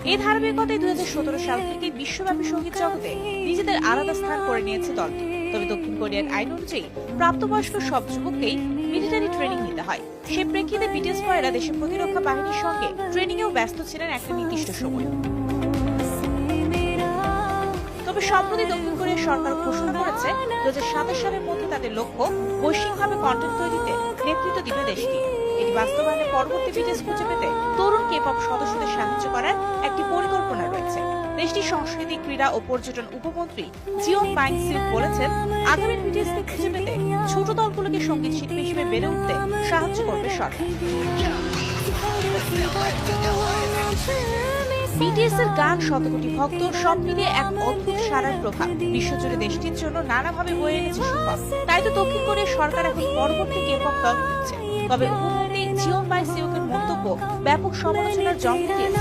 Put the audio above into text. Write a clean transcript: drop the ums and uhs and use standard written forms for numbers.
এই ধারাবাহিকতায় 2017 সাল থেকে বিশ্বব্যাপী সঙ্গীত জগতে নিজেদের আলাদা স্থান করে নিয়েছে দলটি। তবে দক্ষিণ কোরিয়ার আইন অনুযায়ী প্রাপ্তবয়স্ক সব যুবককেই মিলিটারি ট্রেনিং নিতে হয়। সে প্রেক্ষিতে বিটিএস বয়রা দেশের প্রতিরক্ষা বাহিনীর সঙ্গে ট্রেনিংয়েও ব্যস্ত ছিলেন একটা নির্দিষ্ট সময়। তবে সম্প্রতি দক্ষিণ কোরিয়ার সরকার ঘোষণা করেছে 2027 সালের মধ্যে তাদের লক্ষ্য বৈশ্বিকভাবে কন্টেন্ট তৈরিতে নেতৃত্ব দিবে দেশটি। এটি বাস্তবায়নের পরবর্তী বিটিএস খুঁজে পেতে তরুণ কে-পপ সদস্যদের সাহায্য করার একটি পরিকল্পনা রয়েছে। দেশটির সংস্কৃতি, ক্রীড়া ও পর্যটন উপমন্ত্রী জিওং পাইং সিউক বলেছেন, আগামী বিটিএসকে খুঁজে পেতে ছোট দলগুলোকে সঙ্গীত শিল্পী হিসেবে বেড়ে উঠতে সাহায্য করবে সরকার। বিটিএস এর গান, শতকোটি ভক্ত, সব মিলিয়ে এক অদ্ভুত সাড়ার প্রভাব বিশ্বজুড়ে দেশটির জন্য নানাভাবে বয়ে এনেছে সুফল। তাই তো দক্ষিণ কোরিয়ার সরকার এখন পরবর্তী কে-পপ দল খুঁজছে। তবে উপমন্ত্রী জিওং পাইং সিউকের মন্তব্য ব্যাপক সমালোচনার জন্ম দিয়েছে।